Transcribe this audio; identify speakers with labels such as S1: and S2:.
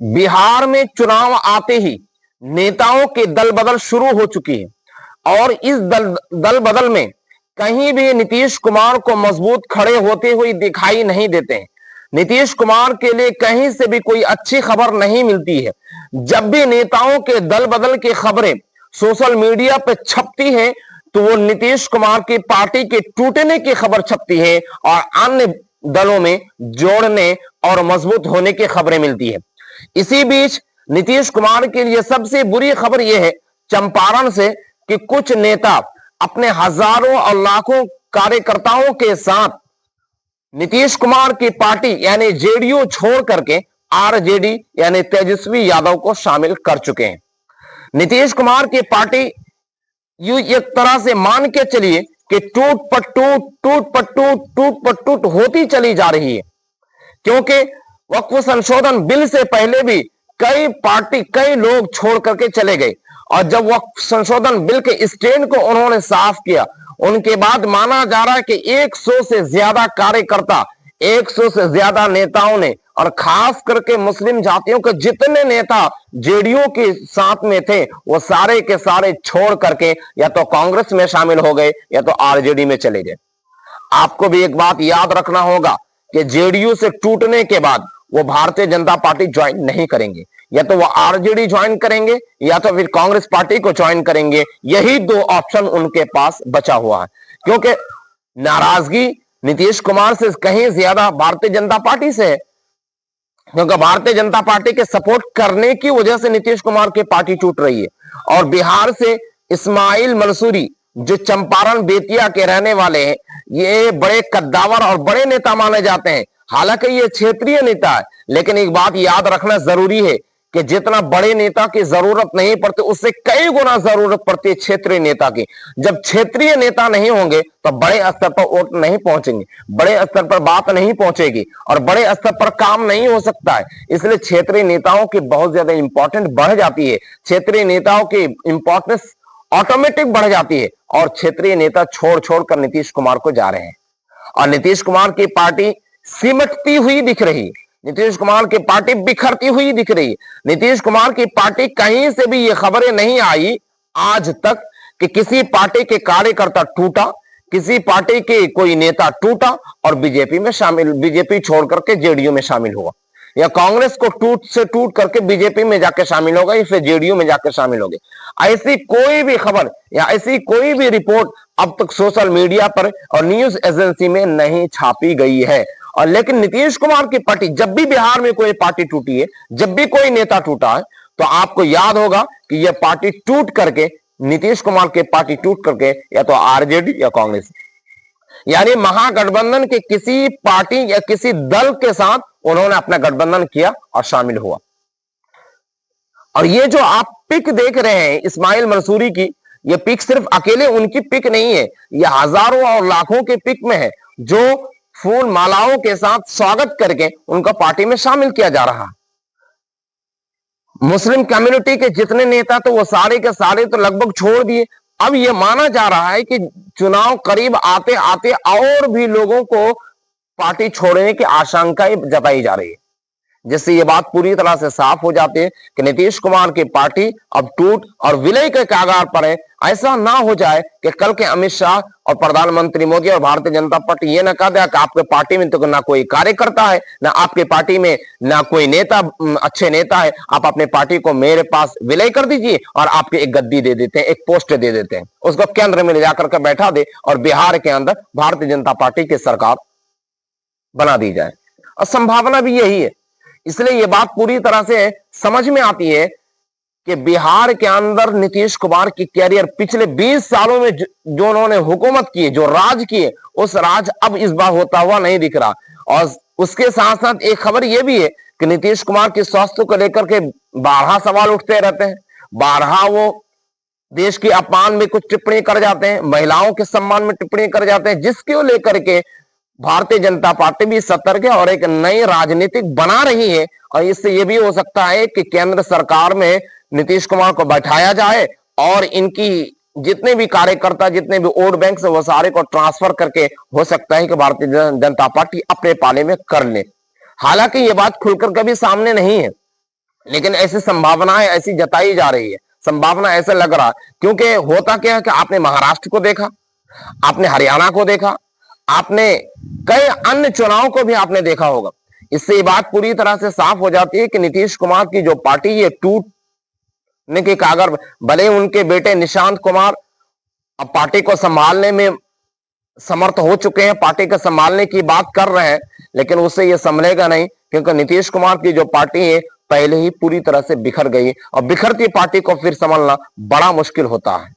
S1: बिहार में चुनाव आते ही नेताओं के दल बदल शुरू हो चुकी है और इस दल बदल में कहीं भी नीतीश कुमार को मजबूत खड़े होते हुए दिखाई नहीं देते हैं। नीतीश कुमार के लिए कहीं से भी कोई अच्छी खबर नहीं मिलती है। जब भी नेताओं के दल बदल की खबरें सोशल मीडिया पर छपती है तो वो नीतीश कुमार की पार्टी के टूटने की खबर छपती है और अन्य दलों में जोड़ने और मजबूत होने की खबरें मिलती है। इसी बीच नीतीश कुमार के लिए सबसे बुरी खबर यह है चंपारण से कि कुछ नेता अपने हजारों और लाखों कार्यकर्ताओं के साथ नीतीश कुमार की पार्टी यानी जेडीयू छोड़ करके आरजेडी यानी तेजस्वी यादव को शामिल कर चुके हैं। नीतीश कुमार की पार्टी यू एक तरह से मान के चलिए कि टूट पटूट होती चली जा रही है, क्योंकि वक्फ संशोधन बिल से पहले भी कई लोग छोड़ करके चले गए और जब वक्फ संशोधन बिल के स्टैंड को उन्होंने साफ किया उनके बाद माना जा रहा है कि 100 से ज्यादा कार्यकर्ता 100 से ज्यादा नेताओं ने और खास करके मुस्लिम जातियों के जितने नेता जेडीयू के साथ में थे वो सारे के सारे छोड़ करके या तो कांग्रेस में शामिल हो गए या तो आरजेडी में चले गए। आपको भी एक बात याद रखना होगा कि जेडीयू से टूटने के बाद वो भारतीय जनता पार्टी ज्वाइन नहीं करेंगे, या तो वो आरजेडी ज्वाइन करेंगे या तो फिर कांग्रेस पार्टी को ज्वाइन करेंगे। यही दो ऑप्शन उनके पास बचा हुआ है, क्योंकि नाराजगी नीतीश कुमार से कहीं ज्यादा भारतीय जनता पार्टी से है, क्योंकि भारतीय जनता पार्टी के सपोर्ट करने की वजह से नीतीश कुमार की पार्टी टूट रही है। और बिहार से इस्माइल मंसूरी जो चंपारण बेतिया के रहने वाले हैं, ये बड़े कद्दावर और बड़े नेता माने जाते हैं। हालांकि ये क्षेत्रीय नेता है, लेकिन एक बात याद रखना जरूरी है कि जितना बड़े नेता की जरूरत नहीं पड़ती उससे कई गुना जरूरत पड़ती है क्षेत्रीय नेता की। जब क्षेत्रीय नेता नहीं होंगे तो बड़े स्तर पर वोट नहीं पहुंचेंगे, बड़े स्तर पर बात नहीं पहुंचेगी और बड़े स्तर पर काम नहीं हो सकता है। इसलिए क्षेत्रीय नेताओं की बहुत ज्यादा इंपॉर्टेंट बढ़ जाती है, क्षेत्रीय नेताओं की इंपॉर्टेंस ऑटोमेटिक बढ़ जाती है और क्षेत्रीय नेता छोड़ छोड़ कर नीतीश कुमार को जा रहे हैं और नीतीश कुमार की पार्टी सिमटती हुई दिख रही है, नीतीश कुमार की पार्टी बिखरती हुई दिख रही है। नीतीश कुमार की पार्टी कहीं से भी ये खबरें नहीं आई आज तक कि किसी पार्टी के कार्यकर्ता टूटा, किसी पार्टी के कोई नेता टूटा और बीजेपी छोड़ करके जेडीयू में शामिल हुआ, या कांग्रेस को टूट करके बीजेपी में जाकर शामिल होगा या फिर जेडीयू में जाकर शामिल हो गए। ऐसी कोई भी खबर या ऐसी कोई भी रिपोर्ट अब तक सोशल मीडिया पर और न्यूज एजेंसी में नहीं छापी गई है। और लेकिन नीतीश कुमार की पार्टी जब भी बिहार में कोई पार्टी टूटी है, जब भी कोई नेता टूटा है, तो आपको याद होगा कि यह पार्टी टूट करके नीतीश कुमार की पार्टी टूट करके या तो आरजेडी या कांग्रेस यानी महागठबंधन के किसी पार्टी या किसी दल के साथ उन्होंने अपना गठबंधन किया और शामिल हुआ। और ये जो आप पिक देख रहे हैं इस्माइल मंसूरी की, ये पिक सिर्फ अकेले उनकी पिक नहीं है, ये हजारों और लाखों के पिक में है जो फूल मालाओं के साथ स्वागत करके उनका पार्टी में शामिल किया जा रहा है। मुस्लिम कम्युनिटी के जितने नेता तो वो सारे के सारे तो लगभग छोड़ दिए। अब ये माना जा रहा है कि चुनाव करीब आते आते और भी लोगों को पार्टी छोड़ने की आशंकाएं जताई जा रही है, जिससे ये बात पूरी तरह से साफ हो जाती है कि नीतीश कुमार की पार्टी अब टूट और विलय के कगार पर है। ऐसा ना हो जाए कि कल के अमित शाह और प्रधानमंत्री मोदी और भारतीय जनता पार्टी ये ना कह दे कि आपके पार्टी में तो ना कोई कार्यकर्ता है, ना आपके पार्टी में ना कोई नेता अच्छे नेता है, आप अपने पार्टी को मेरे पास विलय कर दीजिए और आपके एक गद्दी दे देते हैं, एक पोस्ट दे देते हैं, उसको केंद्र में ले जाकर के बैठा दे और बिहार के अंदर भारतीय जनता पार्टी की सरकार बना दी जाए। और संभावना भी यही है। इसलिए यह बात पूरी तरह से समझ में आती है कि बिहार के अंदर नीतीश कुमार की कैरियर पिछले 20 सालों में जो उन्होंने हुकूमत की, जो राज किए, उस राज अब इस बार होता हुआ नहीं दिख रहा। और उसके साथ साथ एक खबर यह भी है कि नीतीश कुमार के स्वास्थ्य को लेकर के बारहा सवाल उठते रहते हैं, बारहा वो देश के अपमान में कुछ टिप्पणी कर जाते हैं, महिलाओं के सम्मान में टिप्पणी कर जाते हैं, जिसको लेकर के भारतीय जनता पार्टी भी सतर्क है और एक नई राजनीतिक बना रही है। और इससे यह भी हो सकता है कि केंद्र सरकार में नीतीश कुमार को बैठाया जाए और इनकी जितने भी कार्यकर्ता, जितने भी वोट बैंक से वो सारे को ट्रांसफर करके हो सकता है कि भारतीय जनता पार्टी अपने पाले में कर ले। हालांकि ये बात खुलकर कभी सामने नहीं है, लेकिन ऐसी संभावनाएं ऐसी जताई जा रही है, संभावना ऐसा लग रहा है, क्योंकि होता क्या है कि आपने महाराष्ट्र को देखा, आपने हरियाणा को देखा, आपने कई अन्य चुनाव को भी आपने देखा होगा। इससे ये बात पूरी तरह से साफ हो जाती है कि नीतीश कुमार की जो पार्टी ये टूटने के कागर, भले उनके बेटे निशांत कुमार अब पार्टी को संभालने में समर्थ हो चुके हैं, पार्टी को संभालने की बात कर रहे हैं, लेकिन उससे यह संभलेगा नहीं, क्योंकि नीतीश कुमार की जो पार्टी है पहले ही पूरी तरह से बिखर गई, और बिखरती पार्टी को फिर संभालना बड़ा मुश्किल होता है।